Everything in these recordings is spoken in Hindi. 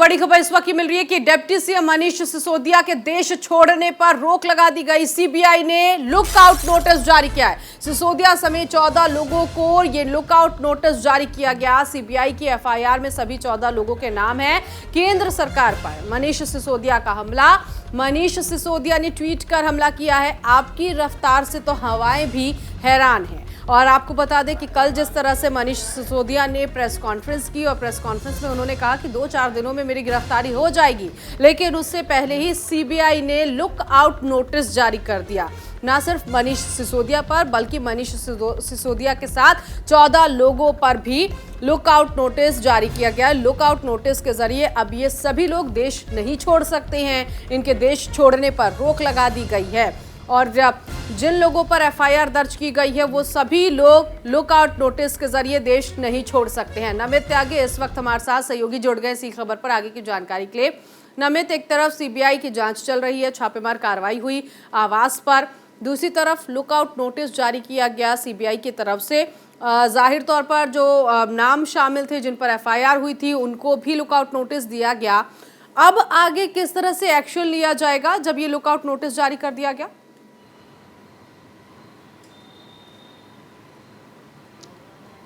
बड़ी खबर इस वक्त मिल रही है कि डिप्टी सीएम मनीष सिसोदिया के देश छोड़ने पर रोक लगा दी गई। सीबीआई ने लुकआउट नोटिस जारी किया है। सिसोदिया समेत 14 लोगों को ये लुकआउट नोटिस जारी किया गया। सीबीआई की एफआईआर में सभी 14 लोगों के नाम हैं। केंद्र सरकार पर मनीष सिसोदिया का हमला। मनीष सिसोदिया ने ट्वीट कर हमला किया है, आपकी रफ्तार से तो हवाएं भी हैरान हैं। और आपको बता दें कि कल जिस तरह से मनीष सिसोदिया ने प्रेस कॉन्फ्रेंस की और प्रेस कॉन्फ्रेंस में उन्होंने कहा कि 2-4 दिनों में मेरी गिरफ्तारी हो जाएगी, लेकिन उससे पहले ही सीबीआई ने लुक आउट नोटिस जारी कर दिया। न सिर्फ मनीष सिसोदिया पर बल्कि मनीष सिसोदिया के साथ 14 लोगों पर भी लुक आउट नोटिस जारी किया गया। लुक आउट नोटिस के जरिए अब ये सभी लोग देश नहीं छोड़ सकते हैं। इनके देश छोड़ने पर रोक लगा दी गई है और जिन लोगों पर एफआईआर दर्ज की गई है वो सभी लोग लुकआउट नोटिस के जरिए देश नहीं छोड़ सकते हैं। नमित त्यागी इस वक्त हमारे साथ सहयोगी जुड़ गए इसी खबर पर आगे की जानकारी के लिए। नमित, एक तरफ सीबीआई की जांच चल रही है, छापेमार कार्रवाई हुई आवास पर, दूसरी तरफ लुकआउट नोटिस जारी किया गया सीबीआई की तरफ से। जाहिर तौर पर जो नाम शामिल थे जिन पर एफआईआर हुई थी उनको भी लुकआउट नोटिस दिया गया। अब आगे किस तरह से एक्शन लिया जाएगा जब ये लुकआउट नोटिस जारी कर दिया गया?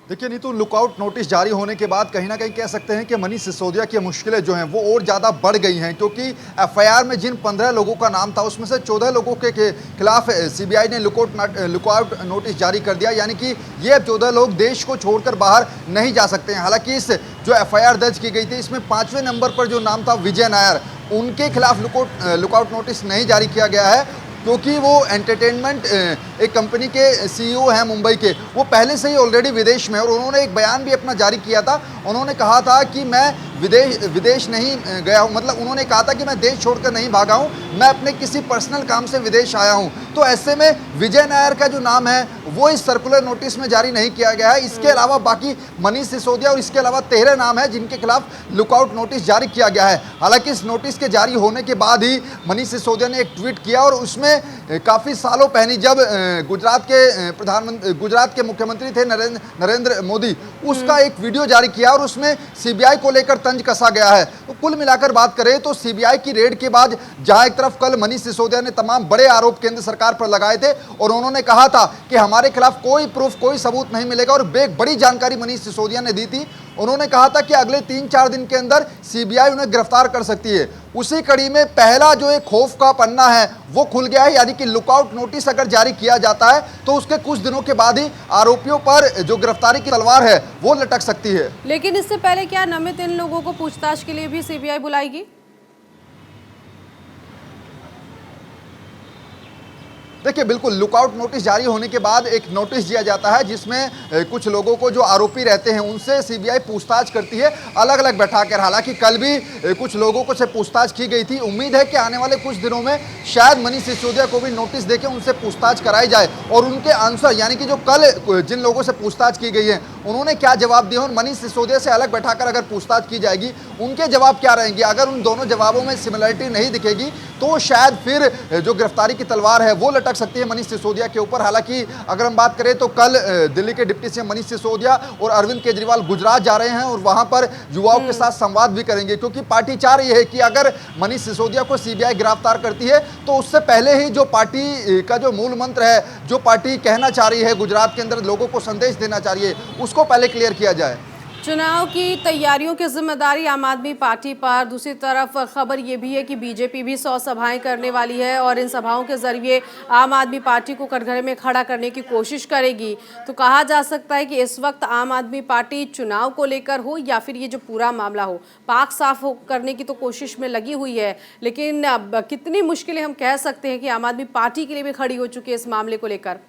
देखिए नीतू, लुकआउट नोटिस जारी होने के बाद कहीं ना कहीं कह सकते हैं कि मनीष सिसोदिया की मुश्किलें जो हैं वो और ज़्यादा बढ़ गई हैं, क्योंकि एफआईआर में जिन 15 लोगों का नाम था उसमें से 14 लोगों के खिलाफ सीबीआई ने लुकआउट नोटिस जारी कर दिया। यानी कि ये 14 लोग देश को छोड़कर बाहर नहीं जा सकते हैं। हालांकि इस जो एफआईआर दर्ज की गई थी इसमें 5वें नंबर पर जो नाम था विजय नायर, उनके खिलाफ लुकआउट नोटिस नहीं जारी किया गया है, क्योंकि वो एंटरटेनमेंट एक कंपनी के सीईओ हैं मुंबई के। वो पहले से ही ऑलरेडी विदेश में, और उन्होंने एक बयान भी अपना जारी किया था। उन्होंने कहा था कि मैं विदेश नहीं गया हूँ, मतलब उन्होंने कहा था कि मैं देश छोड़कर नहीं भागा हूँ, मैं अपने किसी पर्सनल काम से विदेश आया हूँ। तो ऐसे में विजय नायर का जो नाम है वो इस सर्कुलर नोटिस में जारी नहीं किया गया है। इसके अलावा बाकी मनीष सिसोदिया और इसके अलावा 13 नाम है जिनके खिलाफ लुकआउट नोटिस जारी किया गया है। हालांकि इस नोटिस के जारी होने के बाद ही मनीष सिसोदिया ने एक ट्वीट किया और उसमें काफ़ी सालों पहले जब गुजरात के मुख्यमंत्री थे नरेंद्र मोदी, उसका एक वीडियो जारी किया और उसमें सीबीआई को लेकर तंज कसा गया है। तो कुल मिलाकर बात करें तो सीबीआई की रेड के बाद जहां एक तरफ कल मनीष सिसोदिया ने तमाम बड़े आरोप केंद्र सरकार पर लगाए थे और उन्होंने कहा था कि हमारे खिलाफ कोई प्रूफ, कोई सबूत नहीं मिलेगा, और एक बड़ी जानकारी मनीष सिसोदिया ने दी थी। उन्होंने कहा था कि अगले 3-4 दिन के अंदर सीबीआई उन्हें गिरफ्तार कर सकती है। उसी कड़ी में पहला जो एक खौफ का पन्ना है वो खुल गया है, यानी कि लुकआउट नोटिस अगर जारी किया जाता है तो उसके कुछ दिनों के बाद ही आरोपियों पर जो गिरफ्तारी की तलवार है वो लटक सकती है। लेकिन इससे पहले क्या नमित इन लोगों को पूछताछ के लिए भी सीबीआई बुलाएगी? देखिए बिल्कुल, लुकआउट नोटिस जारी होने के बाद एक नोटिस दिया जाता है जिसमें कुछ लोगों को जो आरोपी रहते हैं उनसे सीबीआई पूछताछ करती है अलग अलग बैठाकर। हालांकि कल भी कुछ लोगों को से पूछताछ की गई थी। उम्मीद है कि आने वाले कुछ दिनों में शायद मनीष सिसोदिया को भी नोटिस देकर उनसे पूछताछ कराई जाए और उनके आंसर, यानी कि जो कल जिन लोगों से पूछताछ की गई है उन्होंने क्या जवाब दिए और मनीष सिसोदिया से अलग बैठाकर अगर पूछताछ की जाएगी उनके जवाब क्या रहेंगे। अगर उन दोनों जवाबों में सिमिलरिटी नहीं दिखेगी तो शायद फिर जो गिरफ्तारी की तलवार है वो लटक सकती है मनीष सिसोदिया के ऊपर। हालांकि अगर हम बात करें तो कल दिल्ली के डिप्टी सीएम मनीष सिसोदिया और अरविंद केजरीवाल गुजरात जा रहे हैं और वहां पर युवाओं के साथ संवाद भी करेंगे, क्योंकि पार्टी चाह रही है कि अगर मनीष सिसोदिया को सीबीआई गिरफ्तार करती है तो उससे पहले ही जो पार्टी का जो मूल मंत्र है, जो पार्टी कहना चाह रही है, गुजरात के अंदर लोगों को संदेश देना चाह रही है, उसको पहले क्लियर किया जाए। चुनाव की तैयारियों की जिम्मेदारी आम आदमी पार्टी पर। दूसरी तरफ खबर ये भी है कि बीजेपी भी 100 सभाएं करने वाली है और इन सभाओं के जरिए आम आदमी पार्टी को कटघरे में खड़ा करने की कोशिश करेगी। तो कहा जा सकता है कि इस वक्त आम आदमी पार्टी चुनाव को लेकर हो या फिर ये जो पूरा मामला हो, पाक साफ करने की तो कोशिश में लगी हुई है, लेकिन अब कितनी मुश्किलें हम कह सकते हैं कि आम आदमी पार्टी के लिए भी खड़ी हो चुकी है इस मामले को लेकर?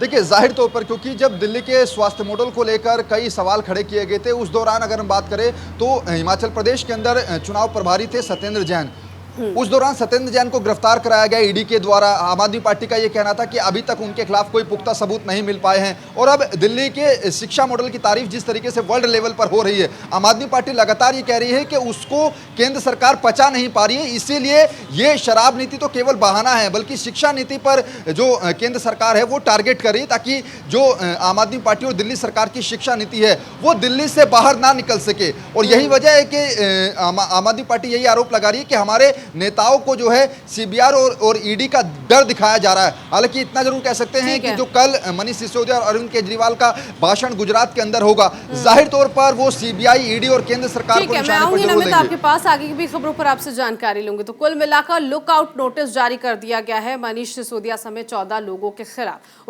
देखिए जाहिर तौर पर, क्योंकि जब दिल्ली के स्वास्थ्य मॉडल को लेकर कई सवाल खड़े किए गए थे, उस दौरान अगर हम बात करें तो हिमाचल प्रदेश के अंदर चुनाव प्रभारी थे सत्येंद्र जैन। उस दौरान सत्येंद्र जैन को गिरफ्तार कराया गया ईडी के द्वारा। आम आदमी पार्टी का यह कहना था कि अभी तक उनके खिलाफ कोई पुख्ता सबूत नहीं मिल पाए हैं। और अब दिल्ली के शिक्षा मॉडल की तारीफ जिस तरीके से वर्ल्ड लेवल पर हो रही है, आम आदमी पार्टी लगातार ये कह रही है कि उसको केंद्र सरकार पचा नहीं पा रही है, इसीलिए ये शराब नीति तो केवल बहाना है, बल्कि शिक्षा नीति पर जो केंद्र सरकार है वो टारगेट कर रही है, ताकि जो आम आदमी पार्टी और दिल्ली सरकार की शिक्षा नीति है वो दिल्ली से बाहर ना निकल सके। और यही वजह है कि आम आदमी पार्टी यही आरोप लगा रही है कि हमारे नेताओं को जो है सीबीआई और ईडी का डर दिखाया जा रहा है। हालांकि इतना जरूर कह सकते हैं कि जो कल मनीष सिसोदिया और अरविंद केजरीवाल का भाषण गुजरात के अंदर होगा, जाहिर तौर पर वो सीबीआई, ईडी और केंद्र सरकार को निशाने पर जरूर लेंगे। आपके पास आगे की भी खबरों पर आपसे जानकारी लूंगी। तो कुल मिलाकर लुकआउट नोटिस जारी कर दिया गया है मनीष सिसोदिया समेत 14 लोगों के खिलाफ।